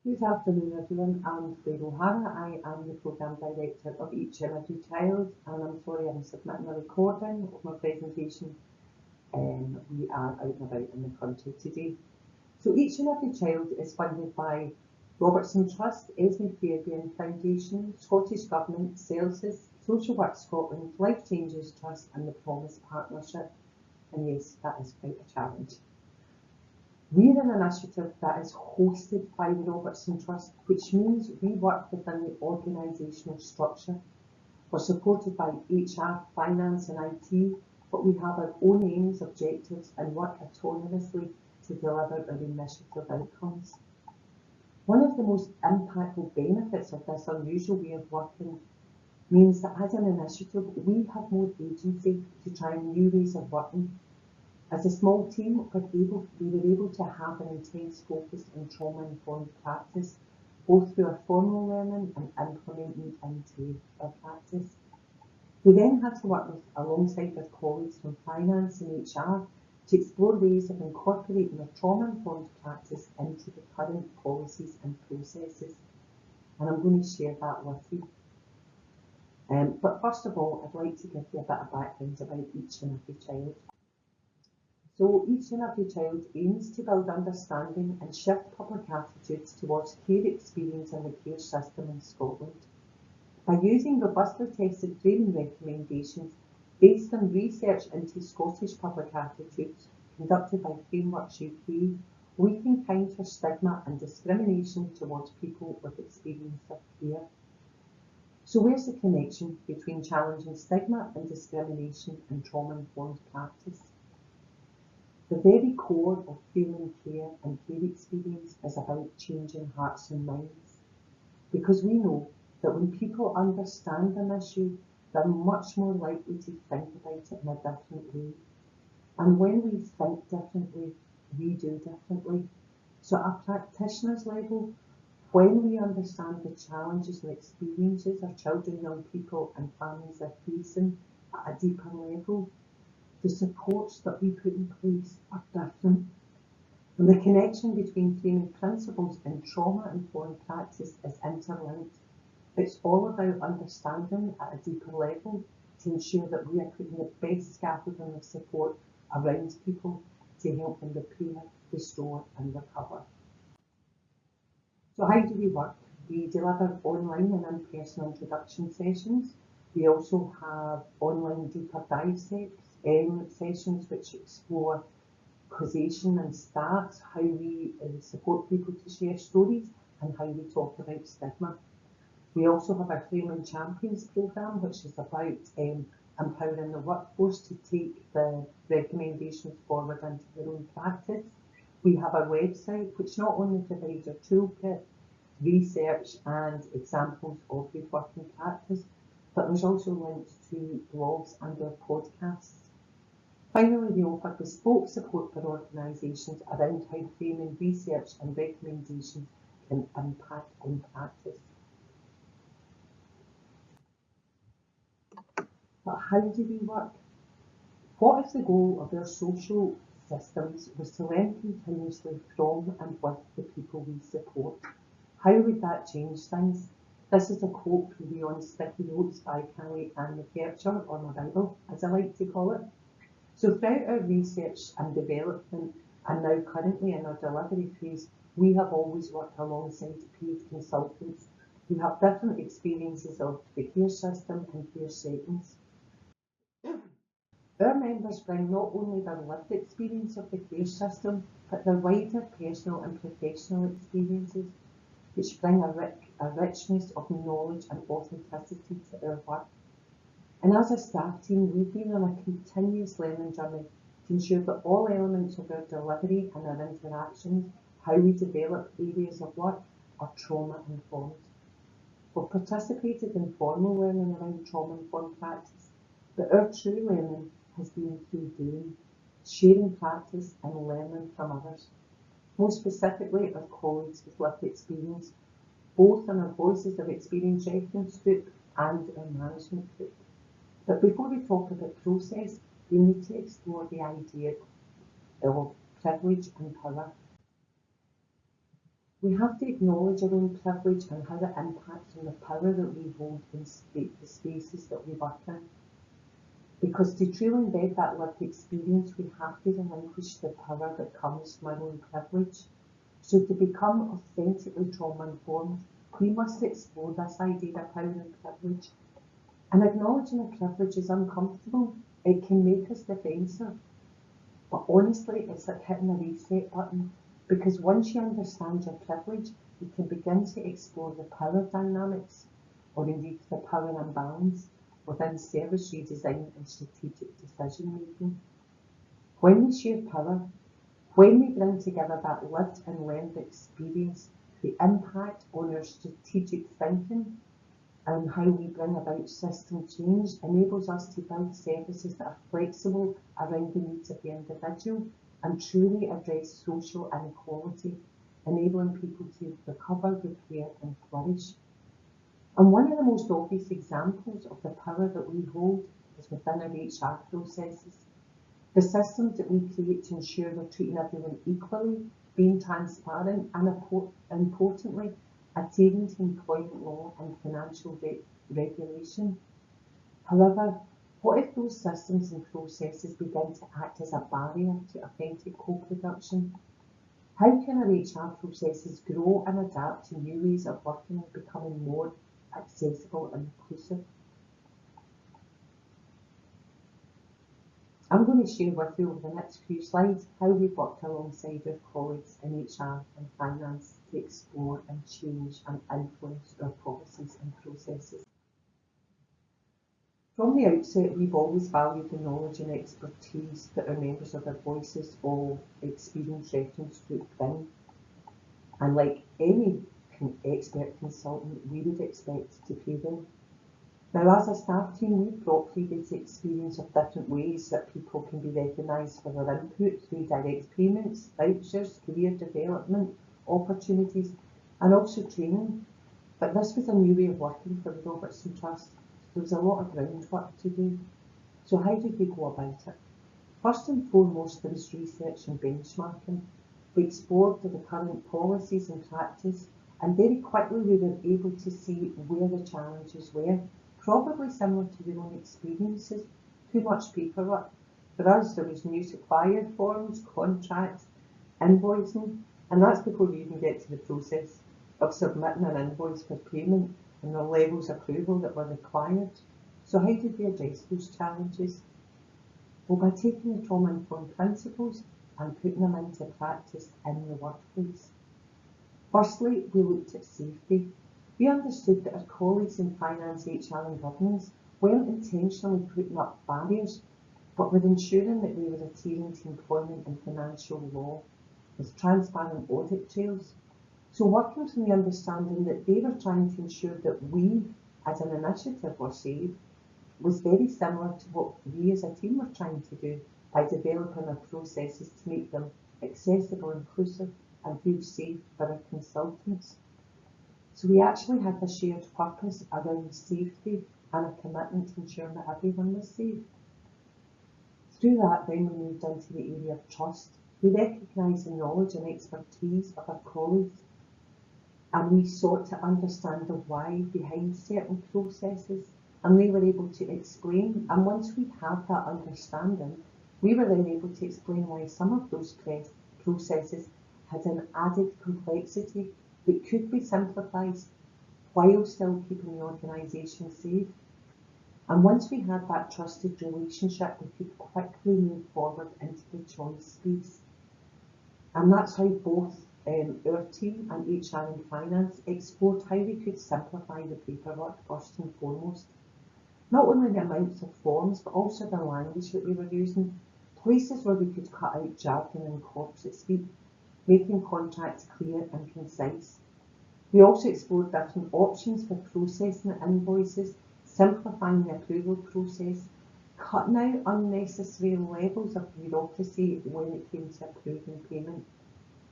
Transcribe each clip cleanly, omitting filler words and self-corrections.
Good afternoon, everyone. I'm Claire O'Hara. I am the Programme Director of Each and Every Child, and I'm sorry I'm submitting a recording of my presentation. We are out and about in the country today. So Each and Every Child is funded by Robertson Trust, Esme Fairbairn Foundation, Scottish Government, Celsius, Social Work Scotland, Life Changes Trust and the Promise Partnership. And yes, that is quite a challenge. We're an initiative that is hosted by the Robertson Trust, which means we work within the organisational structure. We're supported by HR, finance and IT, but we have our own aims, objectives and work autonomously to deliver our initiative outcomes. One of the most impactful benefits of this unusual way of working means that as an initiative, we have more agency to try new ways of working. As a small team, we were able to have an intense focus on trauma-informed practice, both through our formal learning and implementing into our practice. We then had to work alongside our colleagues from finance and HR to explore ways of incorporating a trauma-informed practice into the current policies and processes. And I'm going to share that with you. But first of all, I'd like to give you a bit of background about Each and Every Child. So Each and Every Child aims to build understanding and shift public attitudes towards care experience in the care system in Scotland. By using robustly tested training recommendations based on research into Scottish public attitudes conducted by Frameworks UK, we can counter stigma and discrimination towards people with experience of care. So where's the connection between challenging stigma and discrimination and trauma-informed practice? The very core of human care and care experience is about changing hearts and minds, because we know that when people understand an issue, they're much more likely to think about it in a different way. And when we think differently, we do differently. So at a practitioner's level, when we understand the challenges and experiences our children, young people and families are facing at a deeper level, the supports that we put in place are different. And the connection between training principles and trauma-informed practice is interlinked. It's all about understanding at a deeper level to ensure that we are putting the best scaffolding of support around people to help them repair, restore and recover. So how do we work? We deliver online and in-person introduction sessions. We also have online deeper dive sessions which explore causation and stats, how we support people to share stories and how we talk about stigma. We also have our Framing Champions programme, which is about empowering the workforce to take the recommendations forward into their own practice. We have our website, which not only provides a toolkit, research and examples of good working practice, but there's also links to blogs and our podcasts. Finally, we offer bespoke support for organisations around how framing research and recommendations can impact on practice. But how do we work? What if the goal of our social systems was to learn continuously from and with the people we support? How would that change things? This is a quote from Beyond Sticky Notes by Kelly and McKercher, or my Bible, as I like to call it. So throughout our research and development, and now currently in our delivery phase, we have always worked alongside paid consultants who have different experiences of the care system and care settings. Our members bring not only their lived experience of the care system, but their wider personal and professional experiences, which bring a richness of knowledge and authenticity to our work. And as a staff team, we've been on a continuous learning journey to ensure that all elements of our delivery and our interactions, how we develop areas of work, are trauma-informed. We've participated in formal learning around trauma-informed practice, but our true learning has been through doing, sharing practice and learning from others. More specifically, our colleagues with lived experience, both in our Voices of Experience reference group and our management group. But before we talk about process, we need to explore the idea of privilege and power. We have to acknowledge our own privilege and how it impacts on the power that we hold in the spaces that we work in. Because to truly embed that lived experience, we have to relinquish the power that comes from our own privilege. So to become authentically trauma-informed, we must explore this idea of power and privilege. And acknowledging a privilege is uncomfortable. It can make us defensive. But honestly, it's like hitting a reset button, because once you understand your privilege, you can begin to explore the power dynamics, or indeed the power imbalance, within service redesign and strategic decision making. When we share power, when we bring together that lived and learned experience, the impact on our strategic thinking and how we bring about system change enables us to build services that are flexible around the needs of the individual and truly address social inequality, enabling people to recover, repair and flourish. And one of the most obvious examples of the power that we hold is within our HR processes. The systems that we create to ensure we're treating everyone equally, being transparent and importantly, adhering to employment law and financial regulation. However, what if those systems and processes begin to act as a barrier to authentic co-production? How can our HR processes grow and adapt to new ways of working and becoming more accessible and inclusive? I'm going to share with you over the next few slides how we've worked alongside our colleagues in HR and finance to explore and change and influence our policies and processes. From the outset, we've always valued the knowledge and expertise that our members of our Voices of Experience reference group bring. And like any expert consultant, we would expect to pay them. Now, as a staff team, we've brought previous experience of different ways that people can be recognised for their input through direct payments, vouchers, career development, opportunities, and also training. But this was a new way of working for the Robertson Trust. There was a lot of groundwork to do. So how did we go about it? First and foremost, there was research and benchmarking. We explored the current policies and practice, and very quickly we were able to see where the challenges were, probably similar to their own experiences. Too much paperwork. For us, there was new supplier forms, contracts, invoicing, and that's before we even get to the process of submitting an invoice for payment and the levels of approval that were required. So how did we address those challenges? Well, by taking the trauma-informed principles and putting them into practice in the workplace. Firstly, we looked at safety. We understood that our colleagues in finance, HR and governance weren't intentionally putting up barriers, but were ensuring that we were adhering to employment and financial law with transparent audit trails. So working from the understanding that they were trying to ensure that we, as an initiative, were safe, was very similar to what we as a team were trying to do by developing our processes to make them accessible, inclusive and feel safe for our consultants. So we actually had a shared purpose around safety and a commitment to ensuring that everyone was safe. Through that, then we moved into the area of trust. We recognised the knowledge and expertise of our colleagues, and we sought to understand the why behind certain processes, and they were able to explain. And once we had that understanding, we were then able to explain why some of those processes had an added complexity that could be simplified while still keeping the organisation safe. And once we had that trusted relationship, we could quickly move forward into the choice space. And that's how both our team and HR and finance explored how we could simplify the paperwork first and foremost. Not only the amounts of forms, but also the language that we were using, places where we could cut out jargon and corporate speak, making contracts clear and concise. We also explored different options for processing invoices, simplifying the approval process, cutting out unnecessary levels of bureaucracy when it came to approving payment,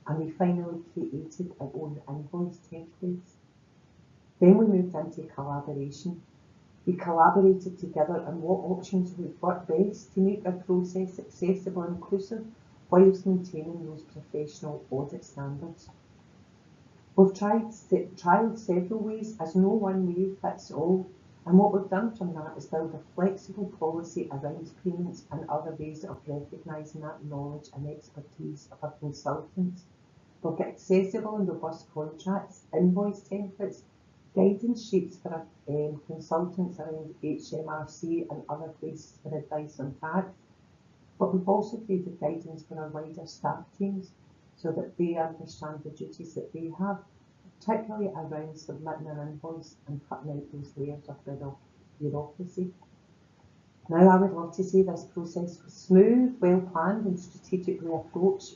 and we finally created our own invoice templates. Then we moved into collaboration. We collaborated together on what options would work best to make our process accessible and inclusive whilst maintaining those professional audit standards. We've tried several ways, as no one way fits all, and what we've done from that is build a flexible policy around payments and other ways of recognising that knowledge and expertise of our consultants. We've got accessible and robust contracts, invoice templates, guidance sheets for our consultants around HMRC and other places for advice on tax. But we've also created guidance for our wider staff teams so that they understand the duties that they have, particularly around submitting an invoice and cutting out those layers of bureaucracy. Now, I would love to say this process was smooth, well planned and strategically approached,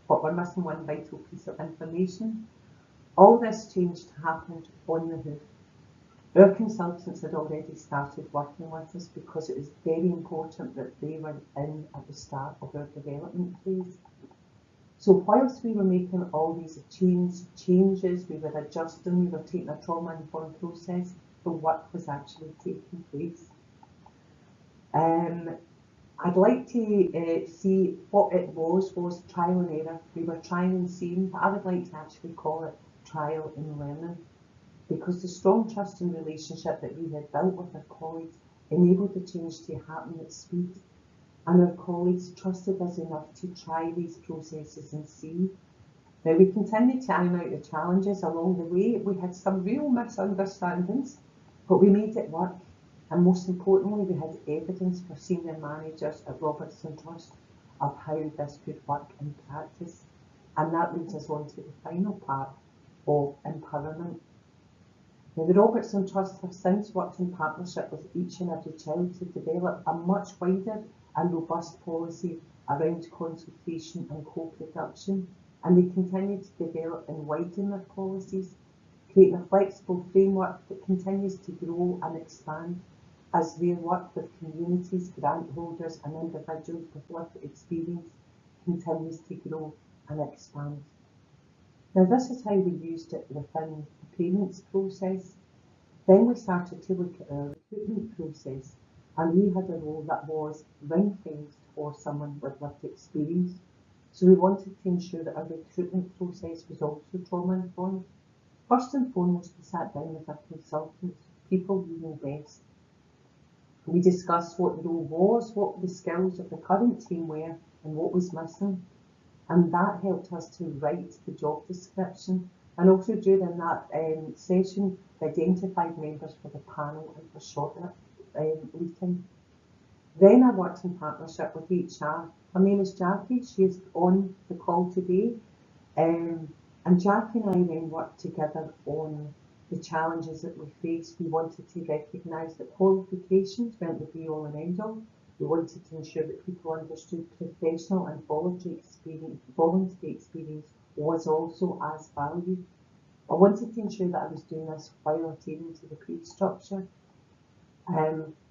but we're missing one vital piece of information. All this change happened on the hoof. Our consultants had already started working with us because it was very important that they were in at the start of our development phase. So whilst we were making all these changes, we were adjusting, we were taking a trauma-informed process, the work was actually taking place. I'd like to see what it was trial and error. We were trying and seeing, but I would like to actually call it trial and learning, because the strong trust and relationship that we had built with our colleagues enabled the change to happen at speed, and our colleagues trusted us enough to try these processes and see. Now, we continued to iron out the challenges along the way. We had some real misunderstandings, but we made it work. And most importantly, we had evidence for senior managers at Robertson Trust of how this could work in practice. And that leads us on to the final part of empowerment. Now, the Robertson Trust have since worked in partnership with each and every child to develop a much wider and robust policy around consultation and co-production, and they continue to develop and widen their policies, creating a flexible framework that continues to grow and expand as their work with communities, grant holders and individuals with lived experience continues to grow and expand. Now, this is how we used it within the payments process. Then we started to look at our recruitment process, and we had a role that was ring-fenced for someone with lived experience. So we wanted to ensure that our recruitment process was also trauma-informed. First and foremost, we sat down with our consultants, people we know best. We discussed what the role was, what the skills of the current team were, and what was missing. And that helped us to write the job description. And also during that session, we identified members for the panel and for shorter meeting. Then I worked in partnership with HR. Her name is Jackie. She is on the call today. And Jackie and I then worked together on the challenges that we faced. We wanted to recognise that qualifications weren't the be all and end all. We wanted to ensure that people understood professional and voluntary experience was also as valued. I wanted to ensure that I was doing this while adhering to the pay structure.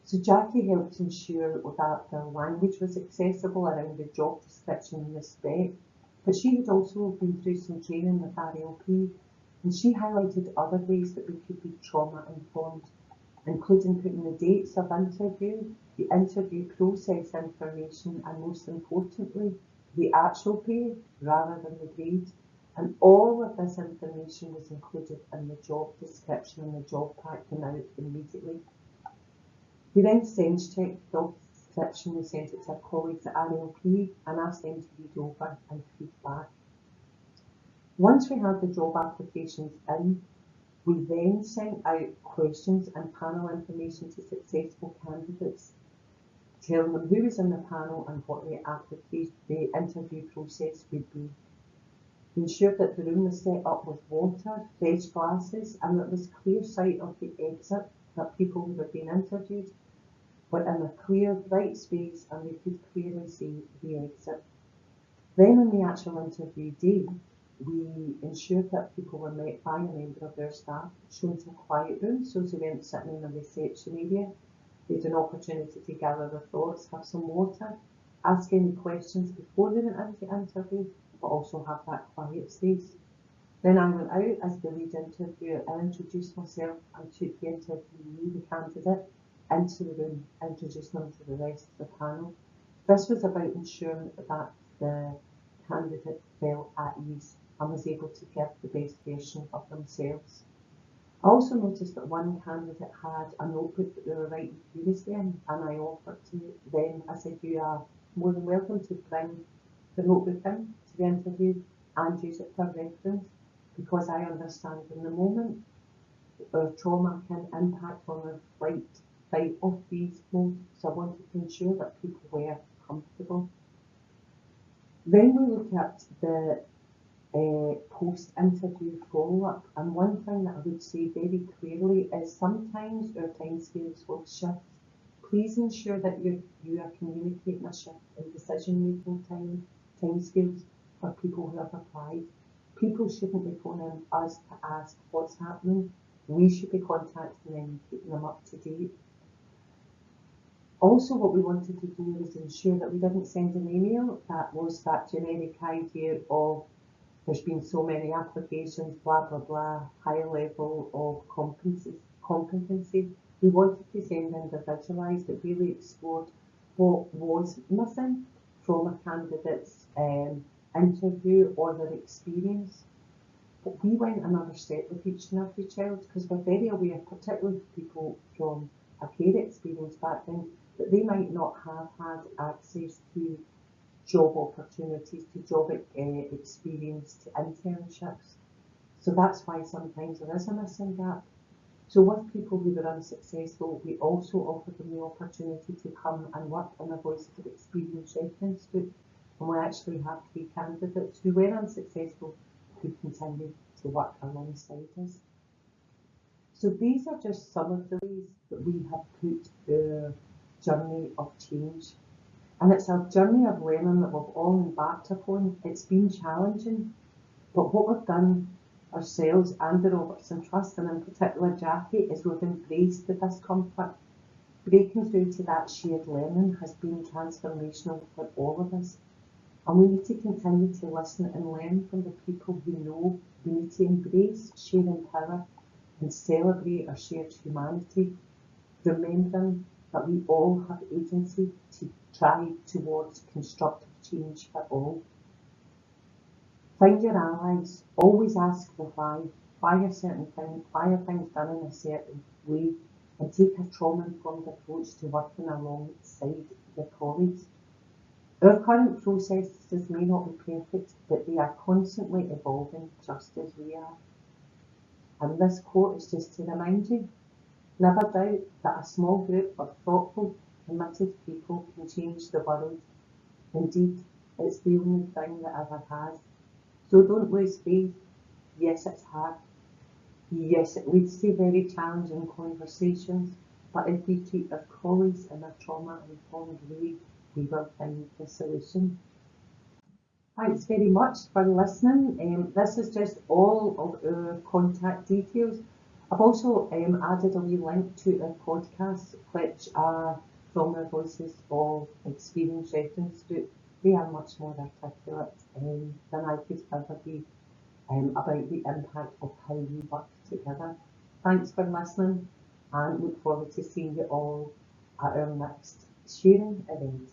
So Jackie helped ensure that the language was accessible around the job description and the spec, but she had also been through some training with RLP, and she highlighted other ways that we could be trauma informed, including putting the dates of interview, the interview process information, and most importantly, the actual pay rather than the grade. And all of this information was included in the job description, and the job pack came out immediately. We then sense-checked the job description. We sent it to our colleagues at RLP and asked them to read over and feedback. Once we had the job applications in, we then sent out questions and panel information to successful candidates, telling them who was in the panel and what the interview process would be. We ensured that the room was set up with water, fresh glasses, and that there was clear sight of the exit, that people who were being interviewed were in a clear, bright space and they could clearly see the exit. Then on the actual interview day, we ensured that people were met by a member of their staff, shown some quiet rooms, so they weren't sitting in the reception area. They had an opportunity to gather their thoughts, have some water, ask any questions before they went into the interview, but also have that quiet space. Then I went out as the lead interviewer and introduced myself and took the interviewee, the candidate, into the room, introducing them to the rest of the panel. This was about ensuring that the candidate felt at ease and was able to give the best version of themselves. I also noticed that one candidate had a notebook that they were writing previously in, and I offered to them, I said, you are more than welcome to bring the notebook in to the interview and use it for reference, because I understand in the moment our trauma can impact on our fight or freeze mode. So I wanted to ensure that people were comfortable. Then we look at the post-interview follow-up, and one thing that I would say very clearly is sometimes our timescales will shift. Please ensure that you are communicating a shift in decision-making timescales for people who have applied. People shouldn't be phoning us to ask what's happening. We should be contacting them and keeping them up to date. Also, what we wanted to do was ensure that we didn't send an email that was that generic idea of there's been so many applications, blah, blah, blah, high level of competency. We wanted to send individualised that really explored what was missing from a candidate's interview or their experience. But we went another step with each and every child, because we're very aware, particularly for people from a care experience background, that they might not have had access to job opportunities, to job experience, to internships. So that's why sometimes there is a missing gap. So with people who were unsuccessful, we also offered them the opportunity to come and work in a Voices of Experience reference group. And we actually have 3 candidates who were unsuccessful who continue to work alongside us. So these are just some of the ways that we have put our journey of change. And it's a journey of learning that we've all embarked upon. It's been challenging, but what we've done ourselves and the Robertson Trust, and in particular Jackie, is we've embraced the discomfort. Breaking through to that shared learning has been transformational for all of us. And we need to continue to listen and learn from the people who know. We need to embrace sharing power and celebrate our shared humanity, remembering that we all have agency to try towards constructive change for all. Find your allies. Always ask the why. Why are certain things, why are things done in a certain way? And take a trauma-informed approach to working alongside your colleagues. Our current processes may not be perfect, but they are constantly evolving just as we are. And this quote is just to remind you, never doubt that a small group of thoughtful, committed people can change the world. Indeed, it's the only thing that ever has. So don't lose faith. Yes, it's hard. Yes, it leads to very challenging conversations, but if we treat our colleagues in a trauma-informed way, we will find the solution. Thanks very much for listening. This is just all of our contact details. I've also added a wee link to our podcasts, which are from our Voices of Experience reference group. They are much more articulate than I could ever be about the impact of how we work together. Thanks for listening, and look forward to seeing you all at our next sharing event.